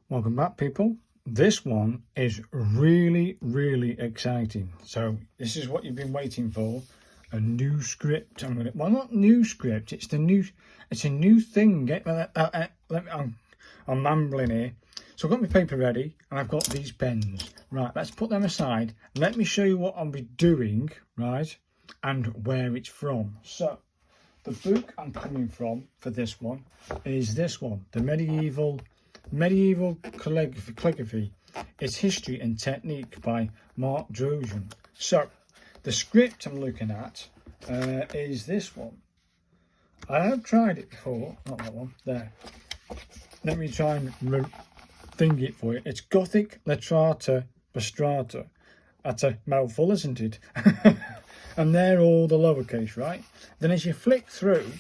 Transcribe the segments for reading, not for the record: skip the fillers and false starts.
Welcome back, people. This one is really exciting. So this is what you've been waiting for, a new script. Well, not new script, it's a new thing. I'm rambling here. So I've got my paper ready and I've got these pens. Right, let's put them aside. Let me show you what I'll be doing, right, and where it's from. So the book I'm coming from for this one is this one, the Medieval Calligraphy, Its History and Technique by Mark Drojan. So the script I'm looking at is this one. I have tried it before, not that one, there. Let me try and thing it for you. It's Gothic, Littera, Bastarda. That's a mouthful, isn't it? And they're all the lowercase, right? Then as you flick through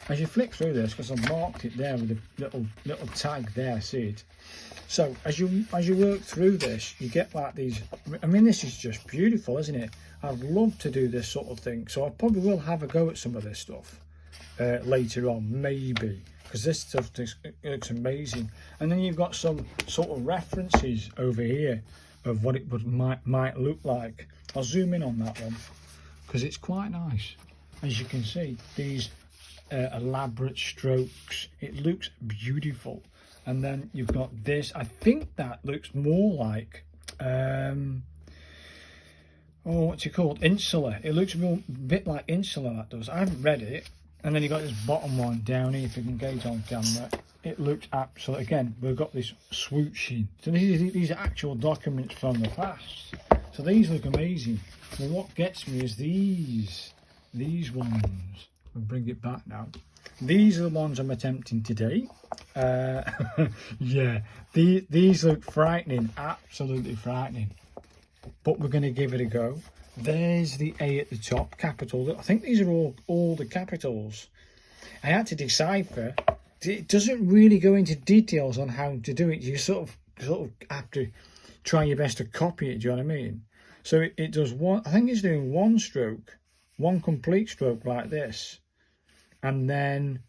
this, because I've marked it there with a little tag there, see it? So as you work through this, you get like these. I mean, this is just beautiful, isn't it? I'd love to do this sort of thing, so I probably will have a go at some of this stuff later on, maybe, because this stuff looks amazing. And then you've got some sort of references over here of what it might look like. I'll zoom in on that one because it's quite nice. As you can see, these elaborate strokes, it looks beautiful. And then you've got this, I think that looks more like what's it called, Insular. It looks a bit like Insular, that does. I haven't read it. And then you've got this bottom one down here, if you can gauge on camera. It looks absolutely, again, we've got this swooshing. So these are actual documents from the past. So these look amazing. Well, what gets me is these ones. We'll bring it back now. These are the ones I'm attempting today. Yeah, these look frightening, absolutely frightening. But we're going to give it a go. There's the A at the top, capital. I think these are all the capitals. I had to decipher. It doesn't really go into details on how to do it. You sort of have to try your best to copy it. Do you know what I mean? So it does one. I think it's doing one stroke, one complete stroke like this, and then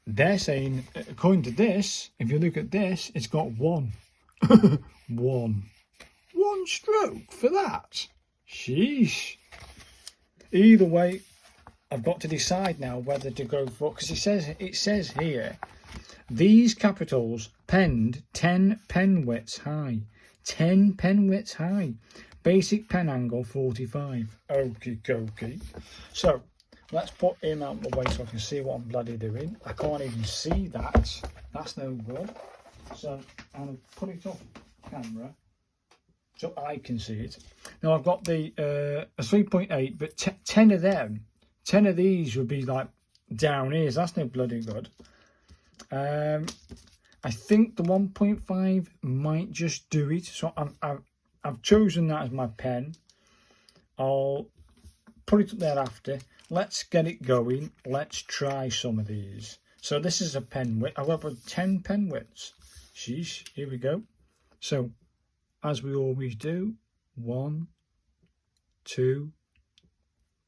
they're saying, according to this, if you look at this, it's got one, one stroke for that. Sheesh. Either way, I've got to decide now whether to go for, because it says here, these capitals penned 10 pen widths high. 10 pen widths high. Basic pen angle 45. Okie dokie. So let's put him out of the way so I can see what I'm bloody doing. I can't even see that. That's no good. So I'm going to put it off camera so I can see it. Now I've got the a 3.8, but 10 of them, 10 of these would be like down here. So that's no bloody good. I think the 1.5 might just do it. So I've chosen that as my pen. I'll put it up there after. Let's get it going. Let's try some of these. So this is a pen width. I've got 10 pen widths. Sheesh, here we go. So as we always do, 1, 2,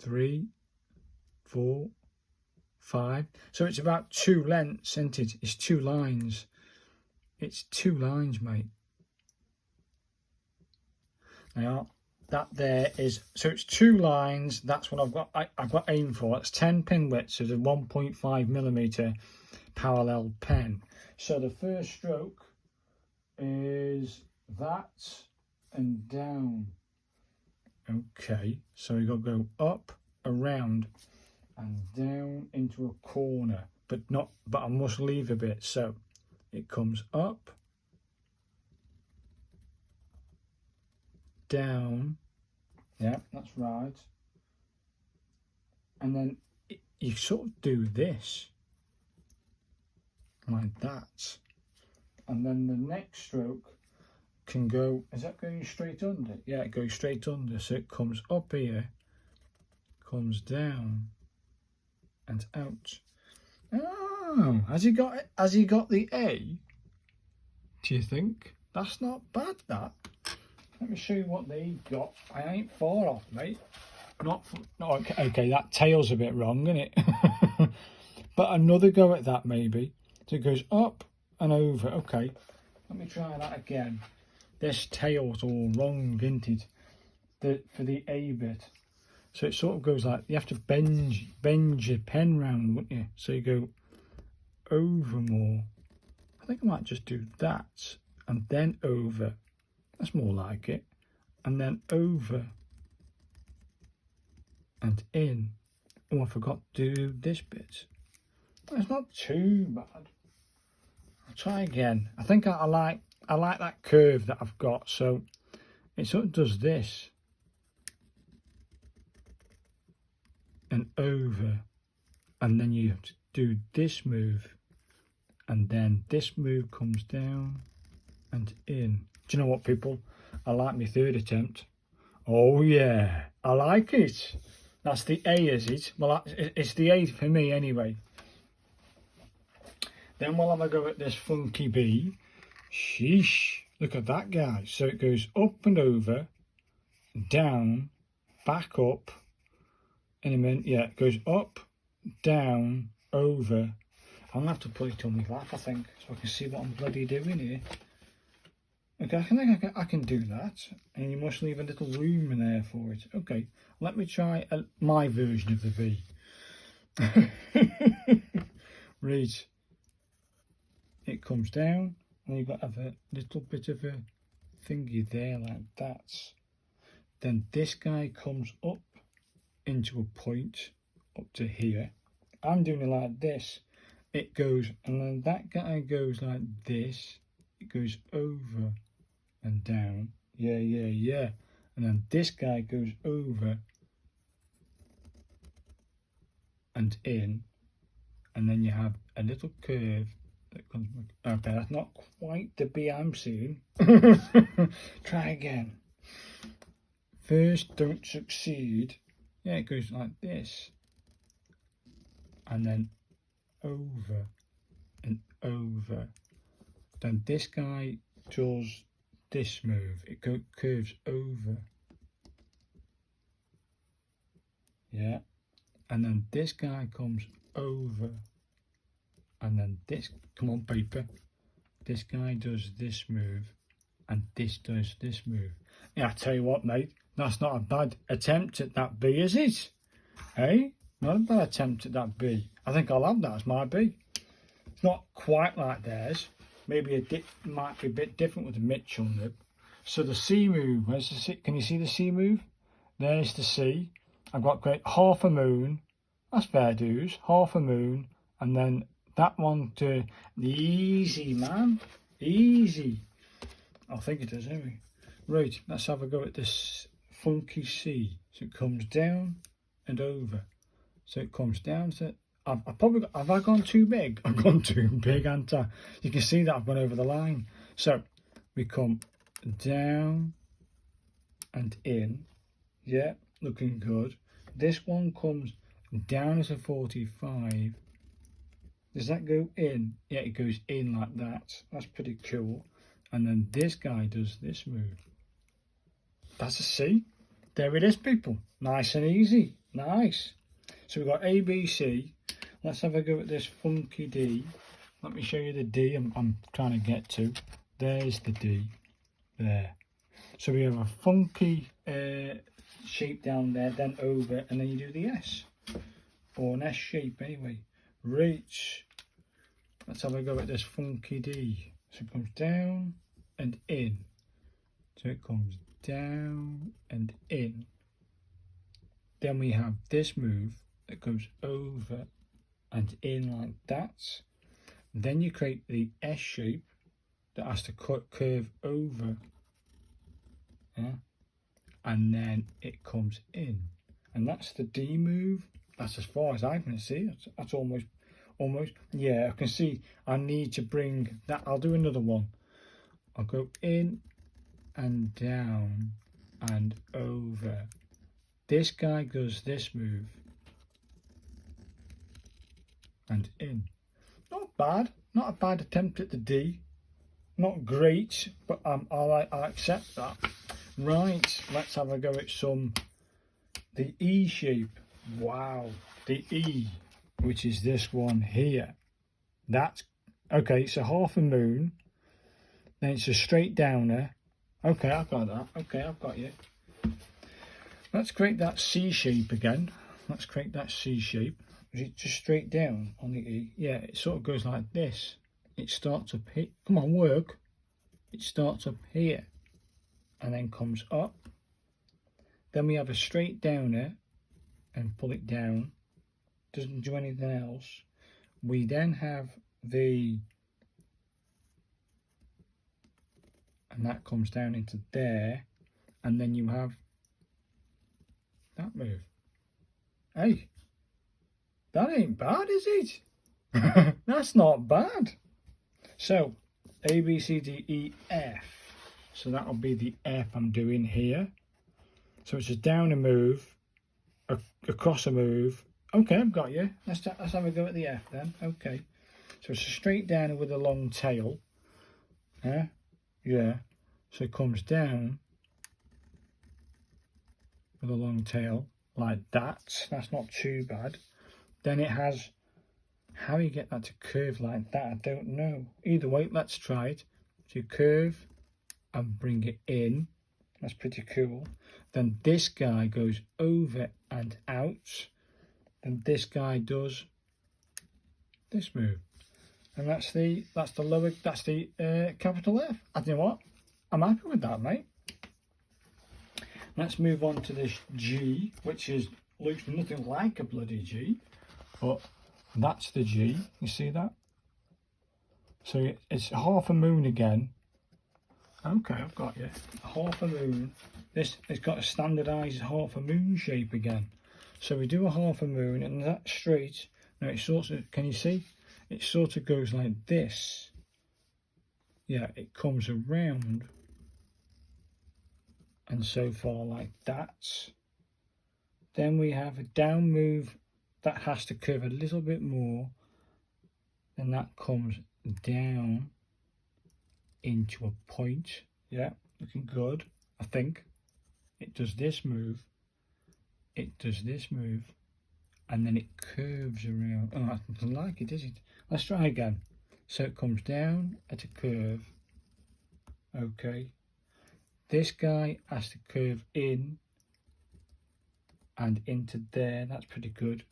3, 4, 5. So it's about 2 lengths, isn't it? It's 2 lines. It's 2 lines, mate. Now that there is, so it's 2 lines. That's what I've got. I've got aim for. It's 10 pin widths of a 1.5mm parallel pen. So the first stroke is that and down. Okay, so we've got to go up, around, and down into a corner, but I must leave a bit. So it comes up, down, yeah, that's right, and then you sort of do this like that, and then the next stroke can go, is that going straight under? Yeah, it goes straight under, so it comes up here, comes down and out. Oh, has he got the A? Do you think? That's not bad, that. Let me show you what they got. I ain't far off, mate. Not okay, that tail's a bit wrong, isn't it? But another go at that maybe. So it goes up and over. Okay. Let me try that again. This tail's all wrong, isn't it? For the A bit. So it sort of goes like, you have to bend your pen round, wouldn't you? So you go over more. I think I might just do that and then over. That's more like it. And then over and in. Oh, I forgot to do this bit. It's not too bad. I'll try again. I think I like that curve that I've got. So it sort of does this and over, and then you have to do this move, and then this move comes down and in. Do you know what, people? I like my third attempt. Oh yeah, I like it. That's the A, is it? Well, it's the A for me anyway. Then we'll have a go at this funky B. Sheesh, look at that guy. So it goes up and over, down, back up. In a minute, yeah, it goes up, down, over. I'm going to have to put it on my lap, I think, so I can see what I'm bloody doing here. Okay, I can do that. And you must leave a little room in there for it. Okay, let me try my version of the V. Right. It comes down, and you've got to have a little bit of a thingy there, like that. Then this guy comes up into a point, up to here. I'm doing it like this. It goes, and then that guy goes like this. It goes over and down. Yeah. And then this guy goes over and in. And then you have a little curve that comes back. Okay, that's not quite the B I'm seeing. Try again. First, don't succeed. Yeah, it goes like this. And then over and over. Then this guy does this move. It curves over. Yeah. And then this guy comes over. And then this, come on paper. This guy does this move. And this does this move. Yeah, I tell you what, mate. That's not a bad attempt at that B, is it? Hey? Not a bad attempt at that B. I think I'll have that as my B. It's not quite like theirs. Maybe might be a bit different with the Mitchell nib. So the C move, where's the C? Can you see the C move? There's the C. I've got great half a moon. That's fair dues. Half a moon. And then that one to the easy, man. Easy. I think it is, anyway. Right, let's have a go at this funky C. So it comes down and over. So it comes down to, I've probably got, have I gone too big? I've gone too big, haven't I? You can see that I've gone over the line. So we come down and in. Yeah, looking good. This one comes down as a 45. Does that go in? Yeah, it goes in like that. That's pretty cool. And then this guy does this move. That's a C. There it is, people. Nice and easy. Nice. So we've got A, B, C. Let's have a go at this funky D. Let me show you the D I'm trying to get to. There's the D. There. So we have a funky shape down there, then over, and then you do the S. Or an S shape anyway. Right. Let's have a go at this funky D. So it comes down and in. So it comes down and in. Then we have this move that goes over and in like that. Then you create the S shape that has to curve over. Yeah. And then it comes in. And that's the D move. That's as far as I can see. That's almost, yeah, I can see I need to bring that. I'll do another one. I'll go in and down and over. This guy does this move and in. Not bad. Not a bad attempt at the D. Not great, but I'll accept that. Right, let's have a go at the E shape. Wow, the E, which is this one here. That's okay. So half a moon. Then it's a straight downer. Okay, I've got that. Okay, I've got you. Let's create that C shape again. Let's create that C shape. Is it just straight down on the E? Yeah, it sort of goes like this. It starts up here. Come on, work. It starts up here and then comes up. Then we have a straight downer and pull it down. Doesn't do anything else. We then have the, and that comes down into there, and then you have that move. Hey, that ain't bad, is it? That's not bad. So A, B, C, D, E, F. So that'll be the F I'm doing here. So it's a down a move, across a move. Okay, I've got you. Let's have a go at the F then. Okay. So it's a straight downer with a long tail. Yeah. So it comes down with a long tail like that. That's not too bad. Then it has, how you get that to curve like that, I don't know. Either way, let's try it. So curve and bring it in. That's pretty cool. Then this guy goes over and out. And this guy does this move. And that's the capital F. I you know what? I'm happy with that, mate. Let's move on to this G, which looks nothing like a bloody G, but that's the G. You see that? So it's half a moon again. Okay, I've got you. Half a moon. It's got a standardised half a moon shape again. So we do a half a moon, and that straight. Now it sort of, can you see? It sort of goes like this. Yeah, it comes around and so far like that. Then we have a down move that has to curve a little bit more. Then that comes down into a point. Yeah, looking good, I think. It does this move. It does this move. And then it curves around. Oh, I don't like it, is it? Let's try again. So it comes down at a curve. Okay. This guy has to curve in and into there. That's pretty good.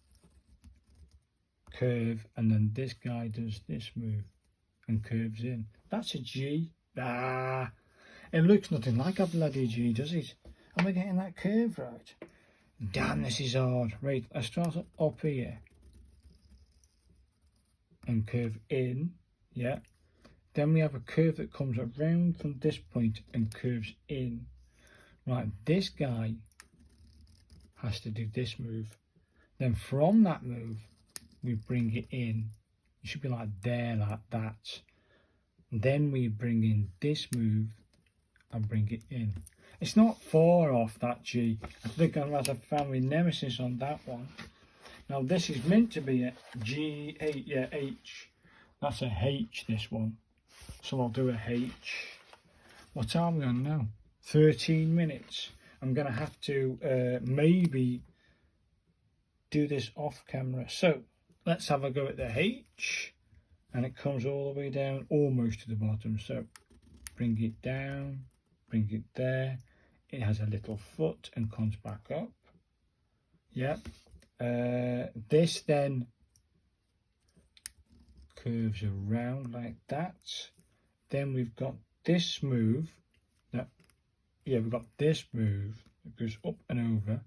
Curve, and then this guy does this move and curves in. That's a G. Ah, it looks nothing like a bloody G, does it? Am I getting that curve right? Damn, this is hard. Right, let's start up here and curve in. Yeah. Then we have a curve that comes around from this point and curves in. Right, this guy has to do this move. Then from that move, we bring it in. It should be like there, like that. Then we bring in this move and bring it in. It's not far off that G. I think I might have family nemesis on that one. Now this is meant to be a G8, yeah, H. That's a H, this one. So I'll do a H. What time are we on now? 13 minutes. I'm going to have to maybe do this off camera. So let's have a go at the H. And it comes all the way down, almost to the bottom. So bring it down, bring it there. It has a little foot and comes back up. Yep. This then curves around like that. Then we've got this move. We've got this move that goes up and over.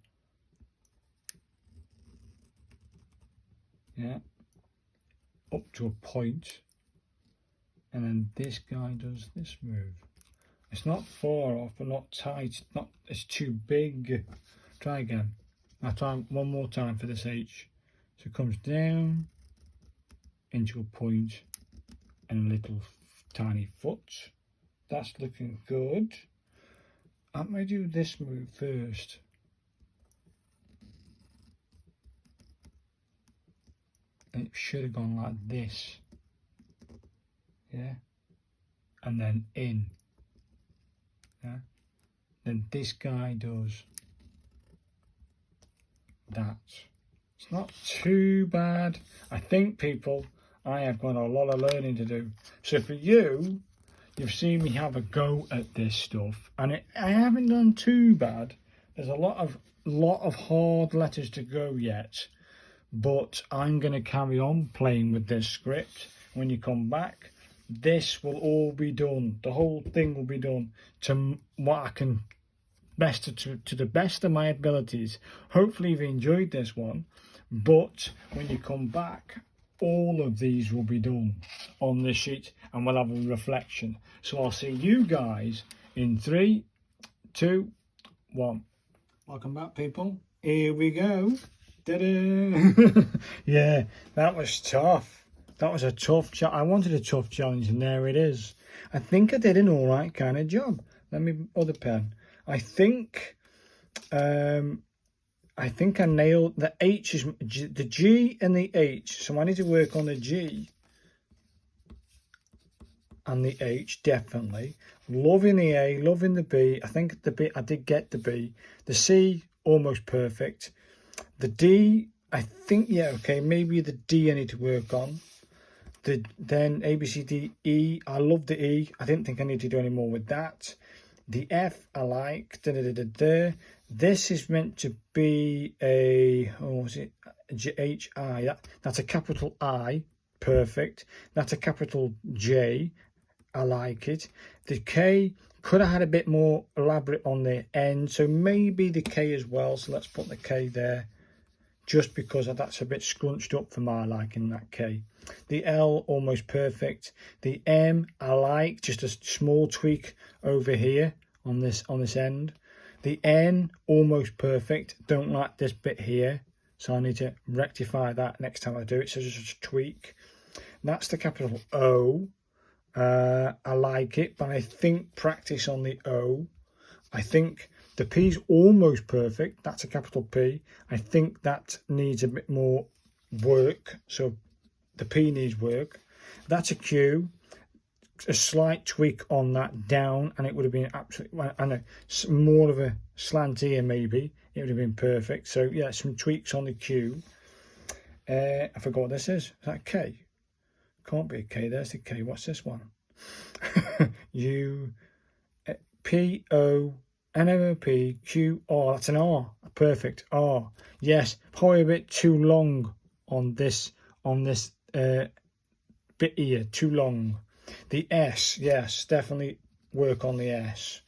Yeah. Up to a point. And then this guy does this move. It's not far off, but not tight. It's too big. Try again. I'll try one more time for this H. So it comes down into a point and a little tiny foot. That's looking good. I may do this move first. And it should have gone like this. Yeah. And then in. Yeah. Then this guy does that. It's not too bad. I think, people, I have got a lot of learning to do. So for you, you've seen me have a go at this stuff, and I haven't done too bad. There's a lot of hard letters to go yet, but I'm going to carry on playing with this script. When you come back, this will all be done. The whole thing will be done to what I can best to the best of my abilities. Hopefully you've enjoyed this one, but when you come back, all of these will be done on this sheet, and we'll have a reflection. So I'll see you guys in 3, 2, 1. Welcome back, people. Here we go. Ta-da! Yeah, that was tough. That was a tough challenge. I wanted a tough challenge, and there it is. I think I did an all right kind of job. Let me other pen. I think I nailed the H, is the G and the H. So I need to work on the G and the H, definitely. Loving the A, loving the B. I think the B, I did get the B. The C, almost perfect. The D, I think, yeah, okay, maybe the D I need to work on. Then A, B, C, D, E. I love the E. I didn't think I need to do any more with that. The F, I like. This is meant to be a, oh, was it H-I? That's a capital I, perfect. That's a capital J, I like it. The K, could have had a bit more elaborate on the end, so maybe the K as well. So let's put the K there, just because that's a bit scrunched up for my liking, that K. The L, almost perfect. The M, I like, just a small tweak over here on this end. The N, almost perfect. Don't like this bit here, so I need to rectify that next time I do it. So just a tweak. That's the capital O. I like it, but I think practice on the O. I think the P's almost perfect. That's a capital P. I think that needs a bit more work. So the P needs work. That's a Q. A slight tweak on that down, and it would have been absolutely, I know, more of a slant here maybe. It would have been perfect. So yeah, some tweaks on the Q. I forgot what this is. Is that K? Can't be a K. There's the K. What's this one? U P O N O P Q R. That's an R. Perfect. R. Yes. Probably a bit too long on this bit here. Too long. The S. Yes. Definitely work on the S.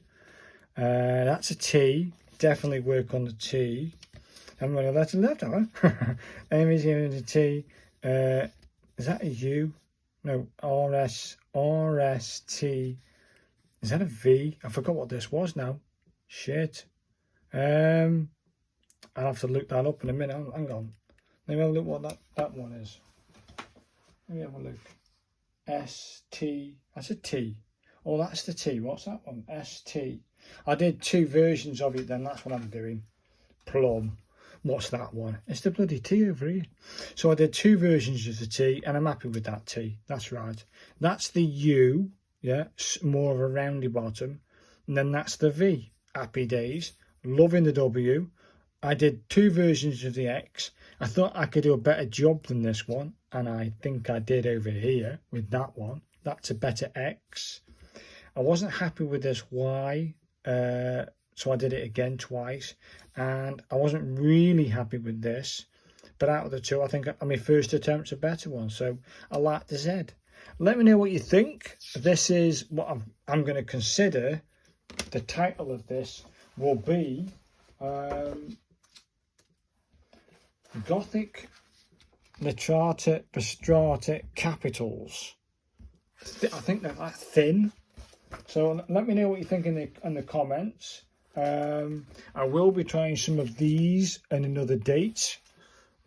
That's a T. Definitely work on the T. I'm going to let it left, have I? Amy's here in the T. Is that a U? No, RST. Is that a V? I forgot what this was now. Shit. I'll have to look that up in a minute. Hang on. Let me have a look what that one is. Let me have a look. ST. That's a T. Oh, that's the T. What's that one? ST. I did 2 versions of it then. That's what I'm doing. Plum. What's that one? It's the bloody T over here. So I did 2 versions of the T, and I'm happy with that T. That's right. That's the U, yeah, more of a roundy bottom. And then that's the V. Happy days. Loving the W. I did 2 versions of the X. I thought I could do a better job than this one, and I think I did over here with that one. That's a better X. I wasn't happy with this Y, so I did it again twice, and I wasn't really happy with this, but out of the 2 I think my first attempt's a better one, so I like the Z. Let me know what you think. This is what I'm going to consider. The title of this will be Gothic Littera Bastarda Capitals. I think they're like thin, so let me know what you think in the comments. I will be trying some of these in another date,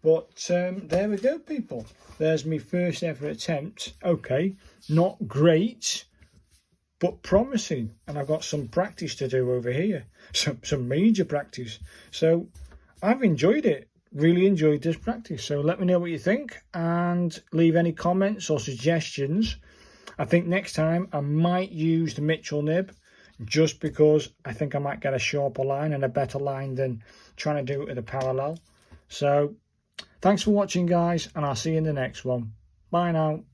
but there we go, people. There's my first ever attempt. Okay, not great, but promising, and I've got some practice to do over here, some major practice. So I've enjoyed it, really enjoyed this practice. So let me know what you think, and leave any comments or suggestions. I think next time I might use the Mitchell nib, just because I think I might get a sharper line and a better line than trying to do it with a parallel. So thanks for watching, guys, and I'll see you in the next one. Bye now.